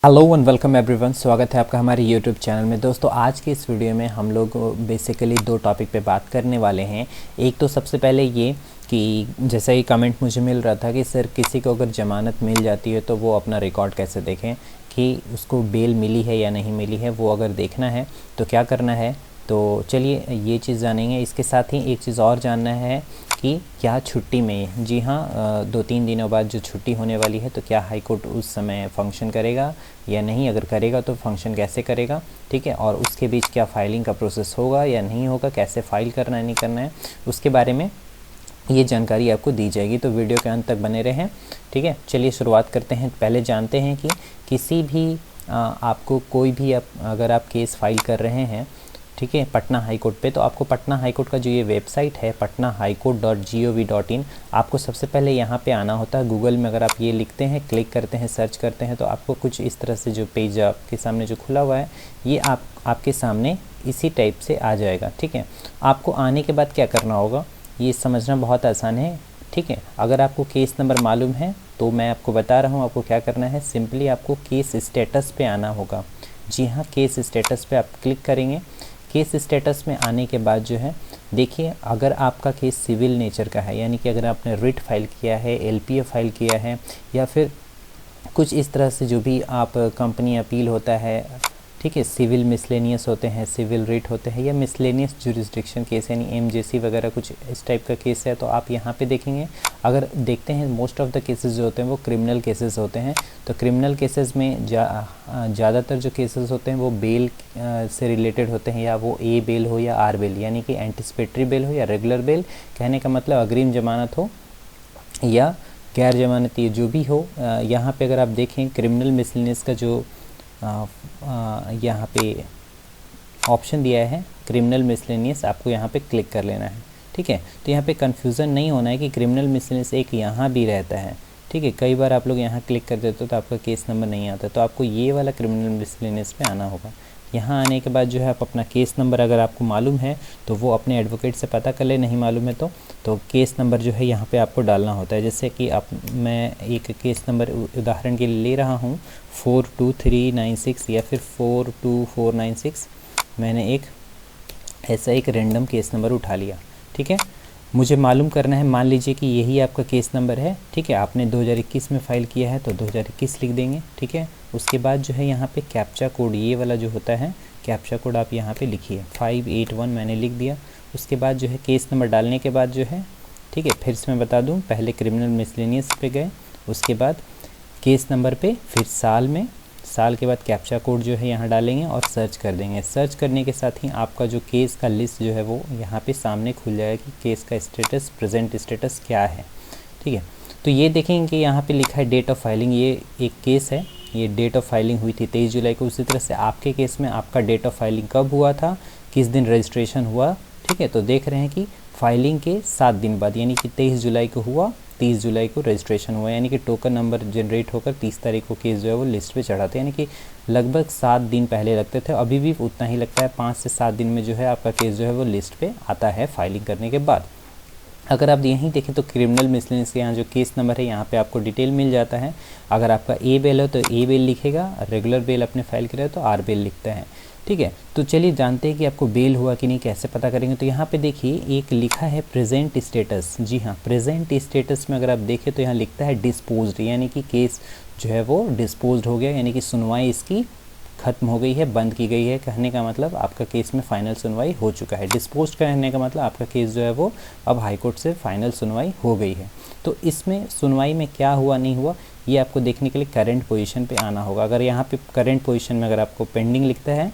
Hello and welcome everyone. स्वागत है आपका हमारे यूट्यूब चैनल में। दोस्तों आज की इस वीडियो में हम लोग बेसिकली दो टॉपिक पे बात करने वाले हैं। एक तो सबसे पहले ये कि जैसा ही कमेंट मुझे मिल रहा था कि सर किसी को अगर ज़मानत मिल जाती है तो वो अपना रिकॉर्ड कैसे देखें, कि उसको बेल मिली है या नहीं मिली है, वो अगर देखना है तो क्या करना है। तो चलिए ये चीज़ जानेंगे। इसके साथ ही एक चीज़ और जानना है कि क्या छुट्टी में, जी हाँ, 2-3 दिनों बाद जो छुट्टी होने वाली है तो क्या हाई कोर्ट उस समय फंक्शन करेगा या नहीं, अगर करेगा तो फंक्शन कैसे करेगा, ठीक है। और उसके बीच क्या फाइलिंग का प्रोसेस होगा या नहीं होगा, कैसे फाइल करना है नहीं करना है, उसके बारे में ये जानकारी आपको दी जाएगी। तो वीडियो के अंत तक बने रहें, ठीक है। चलिए शुरुआत करते हैं। पहले जानते हैं कि किसी भी आपको कोई भी अगर आप केस फाइल कर रहे हैं, ठीक है, पटना हाई कोर्ट पे, तो आपको पटना हाई कोर्ट का जो ये वेबसाइट है patnahighcourt.gov.in, आपको सबसे पहले यहाँ पे आना होता है। गूगल में अगर आप ये लिखते हैं, क्लिक करते हैं, सर्च करते हैं, तो आपको कुछ इस तरह से जो पेज आपके सामने जो खुला हुआ है ये आपके सामने इसी टाइप से आ जाएगा, ठीक है। आपको आने के बाद क्या करना होगा ये समझना बहुत आसान है, ठीक है। अगर आपको केस नंबर मालूम है तो मैं आपको बता रहा हूँ आपको क्या करना है। सिंपली आपको केस स्टेटस पे आना होगा। जी हाँ, केस स्टेटस पे आप क्लिक करेंगे। केस स्टेटस में आने के बाद जो है देखिए, अगर आपका केस सिविल नेचर का है, यानी कि अगर आपने रिट फाइल किया है, एलपीए फाइल किया है, या फिर कुछ इस तरह से जो भी आप कंपनी अपील होता है, ठीक है, सिविल मिसलेनियस होते हैं, सिविल रिट होते हैं, या मिसलेनियस जुरिस्डिक्शन केस यानी एमजेसी वगैरह कुछ इस टाइप का केस है, तो आप यहाँ पे देखेंगे। अगर देखते हैं मोस्ट ऑफ़ द केसेस जो होते हैं वो क्रिमिनल केसेस होते हैं। तो क्रिमिनल केसेस में ज़्यादातर जो केसेस होते हैं वो बेल से रिलेटेड होते हैं, या वो ए बेल हो या आर बेल, यानी कि एंटिसिपेटरी बेल हो या रेगुलर बेल। कहने का मतलब अग्रिम जमानत हो या गैर जमानती जो भी हो। यहाँ पे अगर आप देखें क्रिमिनल मिसलेनियस का जो यहाँ पे ऑप्शन दिया है क्रिमिनल मिसलेनियस, आपको यहाँ पे क्लिक कर लेना है, ठीक है। तो यहाँ पे कन्फ्यूज़न नहीं होना है कि क्रिमिनल मिसलेनियस एक यहाँ भी रहता है, ठीक है। कई बार आप लोग यहाँ क्लिक कर देते हो तो आपका केस नंबर नहीं आता, तो आपको ये वाला क्रिमिनल मिसलेनियस पे आना होगा। यहाँ आने के बाद जो है आप अपना केस नंबर अगर आपको मालूम है तो वो अपने एडवोकेट से पता कर ले, नहीं मालूम है तो केस नंबर जो है यहाँ पे आपको डालना होता है। जैसे कि मैं एक केस नंबर उदाहरण के लिए ले रहा हूँ 42396 या फिर 42496। मैंने ऐसा एक रैंडम केस नंबर उठा लिया, ठीक है। मुझे मालूम करना है, मान लीजिए कि यही आपका केस नंबर है, ठीक है। आपने 2021 में फ़ाइल किया है तो 2021 लिख देंगे, ठीक है। उसके बाद जो है यहाँ पे कैप्चा कोड, ये वाला जो होता है कैप्चा कोड आप यहाँ पे लिखिए 581, मैंने लिख दिया। उसके बाद जो है केस नंबर डालने के बाद जो है, ठीक है, फिर से मैं बता दूँ, पहले क्रिमिनल मिसलेनियस पे गए, उसके बाद केस नंबर पे, फिर साल के बाद कैप्चा कोड जो है यहाँ डालेंगे और सर्च कर देंगे। सर्च करने के साथ ही आपका जो केस का लिस्ट जो है वो यहाँ पे सामने खुल जाएगा कि केस का स्टेटस, प्रेजेंट स्टेटस क्या है, ठीक है। तो ये देखेंगे कि यहाँ पे लिखा है डेट ऑफ फाइलिंग, ये एक केस है, ये डेट ऑफ फाइलिंग हुई थी 23 जुलाई को। उसी तरह से आपके केस में आपका डेट ऑफ फाइलिंग कब हुआ था, किस दिन रजिस्ट्रेशन हुआ, ठीक है। तो देख रहे हैं कि फाइलिंग के 7 दिन बाद, यानी कि 23 जुलाई को हुआ, 30 जुलाई को रजिस्ट्रेशन हुआ, यानी कि टोकन नंबर जनरेट होकर 30 तारीख को केस जो है वो लिस्ट पे चढ़ा था, यानी कि लगभग 7 दिन पहले लगते थे। अभी भी उतना ही लगता है, 5 से 7 दिन में जो है आपका केस जो है वो लिस्ट पे आता है फाइलिंग करने के बाद। अगर आप यहीं देखें तो क्रिमिनल मिसलेनियस के यहाँ जो केस नंबर है यहाँ पे आपको डिटेल मिल जाता है। अगर आपका ए बेल हो तो ए बेल लिखेगा, रेगुलर बेल अपने फाइल करे तो आर बेल लिखता है, ठीक है। तो चलिए जानते हैं कि आपको बेल हुआ कि नहीं, कैसे पता करेंगे। तो यहाँ पे देखिए एक लिखा है प्रेजेंट स्टेटस। जी हाँ, प्रेजेंट स्टेटस में अगर आप देखें तो यहाँ लिखता है डिस्पोज्ड, यानी कि केस जो है वो डिस्पोज्ड हो गया, यानी कि सुनवाई इसकी ख़त्म हो गई है, बंद की गई है। कहने का मतलब आपका केस में फ़ाइनल सुनवाई हो चुका है। डिस्पोज कहने का मतलब आपका केस जो है वो अब हाई कोर्ट से फ़ाइनल सुनवाई हो गई है। तो इसमें सुनवाई में क्या हुआ नहीं हुआ ये आपको देखने के लिए करंट पोजीशन पे आना होगा। अगर यहाँ पे करंट पोजीशन में अगर आपको पेंडिंग लिखता है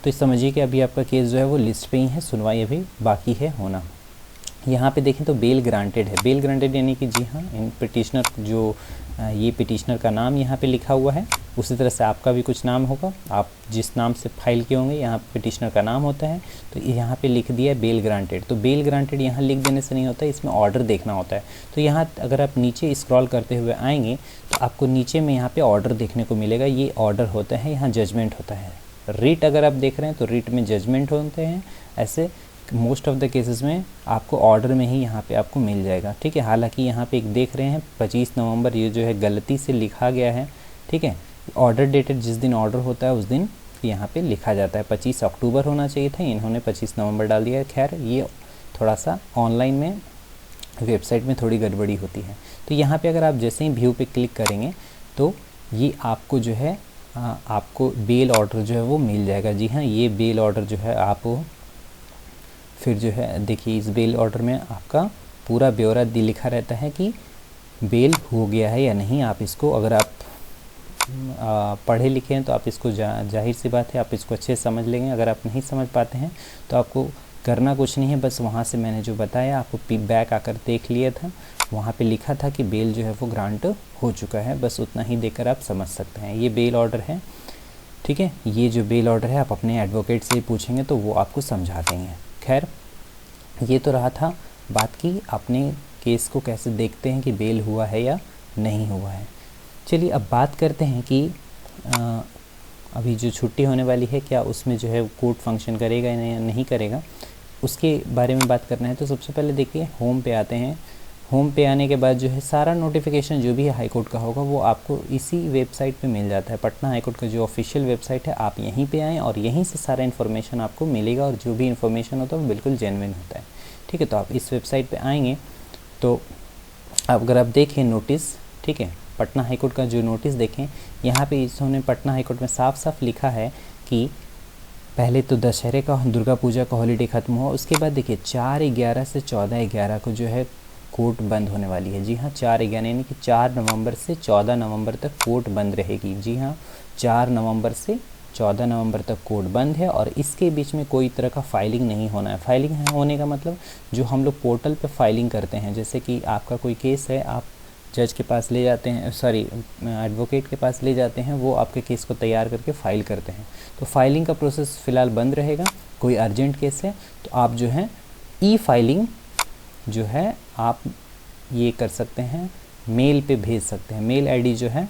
तो समझिए कि अभी आपका केस जो है वो लिस्ट पे ही है, सुनवाई अभी बाकी है होना। यहाँ पे देखें तो बेल ग्रांटेड है। बेल ग्रांटेड यानी कि जी हाँ, इन पिटिशनर जो ये पिटिशनर का नाम यहाँ पे लिखा हुआ है, उसी तरह से आपका भी कुछ नाम होगा, आप जिस नाम से फाइल किए होंगे यहाँ पिटिशनर का नाम होता है। तो यहाँ पे लिख दिया है बेल ग्रांटेड। तो बेल ग्रांटेड यहाँ लिख देने से नहीं होता, इसमें ऑर्डर देखना होता है। तो यहाँ अगर आप नीचे स्क्रॉल करते हुए आएंगे तो आपको नीचे में यहाँ पे ऑर्डर देखने को मिलेगा। ये ऑर्डर होता है, यहाँ जजमेंट होता है। रिट अगर आप देख रहे हैं तो रिट में जजमेंट होते हैं। ऐसे मोस्ट ऑफ़ द केसेस में आपको ऑर्डर में ही यहाँ पे आपको मिल जाएगा, ठीक है। हालांकि यहाँ पे एक देख रहे हैं 25 नवंबर, ये जो है गलती से लिखा गया है, ठीक है। ऑर्डर डेटेड जिस दिन ऑर्डर होता है उस दिन यहाँ पे लिखा जाता है। 25 अक्टूबर होना चाहिए था, इन्होंने 25 नवंबर डाल दिया है। खैर ये थोड़ा सा ऑनलाइन में वेबसाइट में थोड़ी गड़बड़ी होती है। तो यहाँ पे अगर आप जैसे ही व्यू पे क्लिक करेंगे तो ये आपको जो है आपको बेल ऑर्डर जो है वो मिल जाएगा। जी हाँ, ये बेल ऑर्डर जो है आप फिर जो है देखिए, इस बेल ऑर्डर में आपका पूरा ब्यौरा लिखा रहता है कि बेल हो गया है या नहीं। आप इसको अगर आप पढ़े लिखे हैं तो आप इसको जाहिर सी बात है आप इसको अच्छे से समझ लेंगे। अगर आप नहीं समझ पाते हैं तो आपको करना कुछ नहीं है, बस वहाँ से मैंने जो बताया आपको बैक आकर देख लिया था, वहाँ पे लिखा था कि बेल जो है वो ग्रांट हो चुका है। बस उतना ही देकर आप समझ सकते हैं। ये बेल ऑर्डर है, ठीक है। ये जो बेल ऑर्डर है आप अपने एडवोकेट से पूछेंगे तो वो आपको समझा देंगे। खैर ये तो रहा था बात की अपने केस को कैसे देखते हैं कि बेल हुआ है या नहीं हुआ है। चलिए अब बात करते हैं कि अभी जो छुट्टी होने वाली है क्या उसमें जो है कोर्ट फंक्शन करेगा या नहीं करेगा, उसके बारे में बात करना है। तो सबसे पहले देखिए होम पे आते हैं। होम पे आने के बाद जो है सारा नोटिफिकेशन जो भी है हाई कोर्ट का होगा वो आपको इसी वेबसाइट पे मिल जाता है। पटना हाई कोर्ट का जो ऑफिशियल वेबसाइट है, आप यहीं पे आएँ और यहीं से सारा इन्फॉर्मेशन आपको मिलेगा और जो भी इन्फॉर्मेशन होता है वो बिल्कुल जेन्युइन होता है, ठीक है। तो आप इस वेबसाइट पर आएँगे तो अगर आप देखें नोटिस, ठीक है, पटना हाई कोर्ट का जो नोटिस देखें, यहाँ पे इन्होंने पटना हाई कोर्ट में साफ साफ लिखा है कि पहले तो दशहरे का दुर्गा पूजा का हॉलीडे ख़त्म हुआ, उसके बाद देखिए 4/11 से 14/11 को जो है कोर्ट बंद होने वाली है। जी हाँ, 4/11 यानी कि 4 नवंबर से 14 नवंबर तक कोर्ट बंद रहेगी। जी हाँ, 4 नवंबर से 14 नवंबर तक कोर्ट बंद है और इसके बीच में कोई तरह का फाइलिंग नहीं होना है। फाइलिंग होने का मतलब जो हम लोग पोर्टल पे फाइलिंग करते हैं, जैसे कि आपका कोई केस है, आप जज के पास ले जाते हैं, सॉरी एडवोकेट के पास ले जाते हैं, वो आपके केस को तैयार करके फ़ाइल करते हैं। तो फाइलिंग का प्रोसेस फ़िलहाल बंद रहेगा। कोई अर्जेंट केस है तो आप जो है ई फाइलिंग जो है आप ये कर सकते हैं, मेल पे भेज सकते हैं। मेल आईडी जो है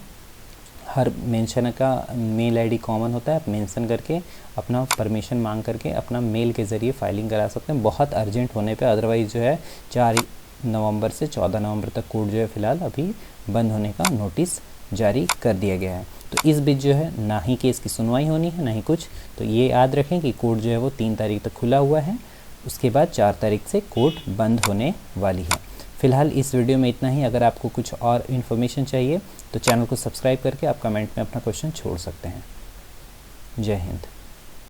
हर मेंशन का मेल आईडी कॉमन होता है, आप मेंशन करके अपना परमिशन मांग करके अपना मेल के ज़रिए फाइलिंग करा सकते हैं बहुत अर्जेंट होने पे। अदरवाइज़ जो है 4 नवंबर से 14 नवंबर तक कोर्ट जो है फ़िलहाल अभी बंद होने का नोटिस जारी कर दिया गया है। तो इस बीच जो है ना ही केस की सुनवाई होनी है ना ही कुछ। तो ये याद रखें कि कोर्ट जो है वो 3 तारीख तक खुला हुआ है, उसके बाद 4 तारीख से कोर्ट बंद होने वाली है। फ़िलहाल इस वीडियो में इतना ही। अगर आपको कुछ और इन्फॉर्मेशन चाहिए तो चैनल को सब्सक्राइब करके आप कमेंट में अपना क्वेश्चन छोड़ सकते हैं। जय हिंद।